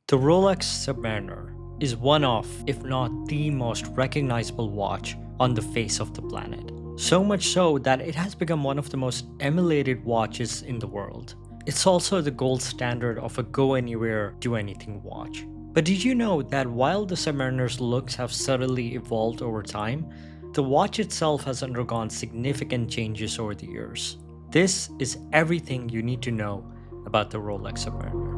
The Rolex Submariner is one of, if not the most recognizable watch on the face of the planet. So much so that it has become one of the most emulated watches in the world. It's also the gold standard of a go anywhere, do anything watch. But did you know that while the Submariner's looks have subtly evolved over time, the watch itself has undergone significant changes over the years? This is everything you need to know about the Rolex Submariner.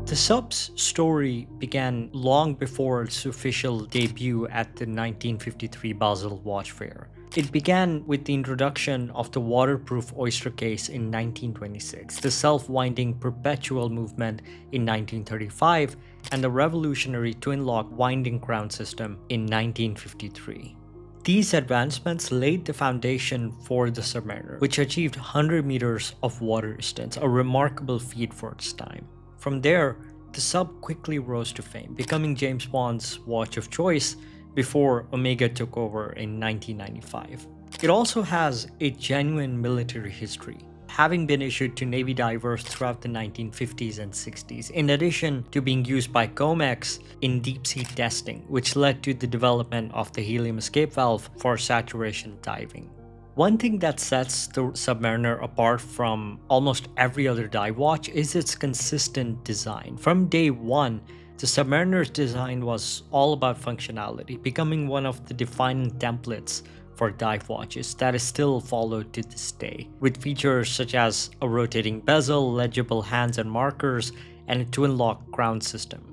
The Sub's story began long before its official debut at the 1953 Basel Watch Fair. It began with the introduction of the waterproof oyster case in 1926, the self-winding perpetual movement in 1935, and the revolutionary twin-lock winding crown system in 1953. These advancements laid the foundation for the Submariner, which achieved 100 meters of water distance, a remarkable feat for its time. From there, the Sub quickly rose to fame, becoming James Bond's watch of choice before Omega took over in 1995. It also has a genuine military history, having been issued to Navy divers throughout the 1950s and 60s, in addition to being used by COMEX in deep-sea testing, which led to the development of the helium escape valve for saturation diving. One thing that sets the Submariner apart from almost every other dive watch is its consistent design. From day one, the Submariner's design was all about functionality, becoming one of the defining templates for dive watches that is still followed to this day, with features such as a rotating bezel, legible hands and markers, and a twin-lock crown system.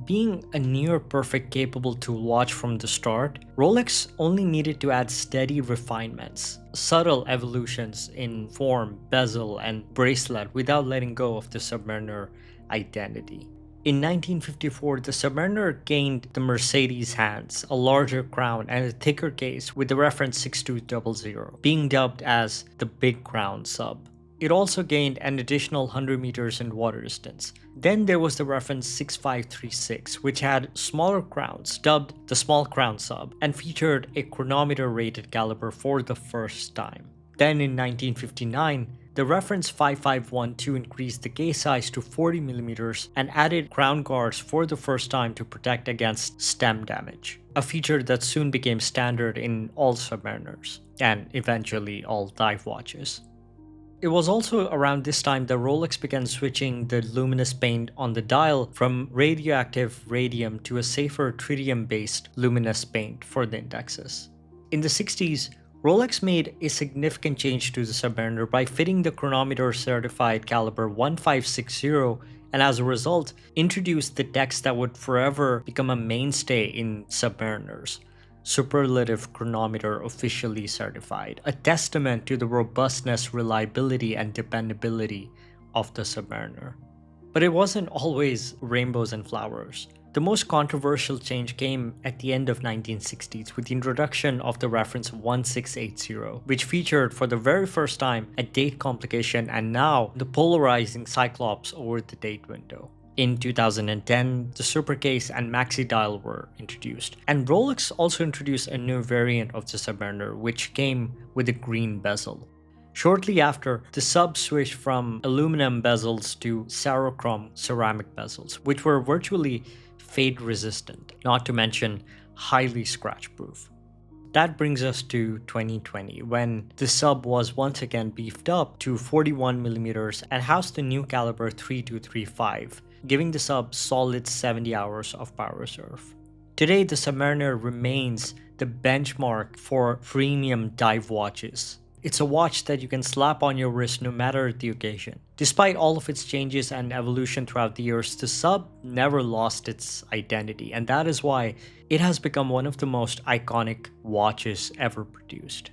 Being a near-perfect capable tool watch from the start, Rolex only needed to add steady refinements, subtle evolutions in form, bezel, and bracelet without letting go of the Submariner identity. In 1954, the Submariner gained the Mercedes hands, a larger crown, and a thicker case with the reference 6200, being dubbed as the Big Crown Sub. It also gained an additional 100 meters in water distance. Then there was the reference 6536, which had smaller crowns, dubbed the Small Crown Sub, and featured a chronometer-rated caliber for the first time. Then in 1959, the reference 5512 increased the case size to 40 millimeters and added crown guards for the first time to protect against stem damage, a feature that soon became standard in all Submariners, and eventually all dive watches. It was also around this time that Rolex began switching the luminous paint on the dial from radioactive radium to a safer tritium-based luminous paint for the indexes. In the 60s, Rolex made a significant change to the Submariner by fitting the chronometer-certified caliber 1560, and as a result, introduced the text that would forever become a mainstay in Submariners: Superlative Chronometer Officially Certified, a testament to the robustness, reliability, and dependability of the Submariner. But it wasn't always rainbows and flowers. The most controversial change came at the end of 1960s with the introduction of the reference 1680, which featured for the very first time a date complication and now the polarizing cyclops over the date window. In 2010, the Supercase and Maxi Dial were introduced, and Rolex also introduced a new variant of the Submariner, which came with a green bezel. Shortly after, the Sub switched from aluminum bezels to Cerachrom ceramic bezels, which were virtually fade-resistant, not to mention highly scratch-proof. That brings us to 2020, when the Sub was once again beefed up to 41mm and housed the new caliber 3235, giving the Sub solid 70 hours of power reserve. Today, the Submariner remains the benchmark for premium dive watches. It's a watch that you can slap on your wrist no matter the occasion. Despite all of its changes and evolution throughout the years, the Sub never lost its identity, and that is why it has become one of the most iconic watches ever produced.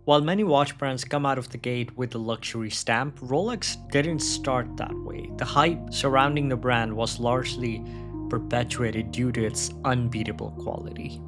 While many watch brands come out of the gate with the luxury stamp, Rolex didn't start that way. The hype surrounding the brand was largely perpetuated due to its unbeatable quality.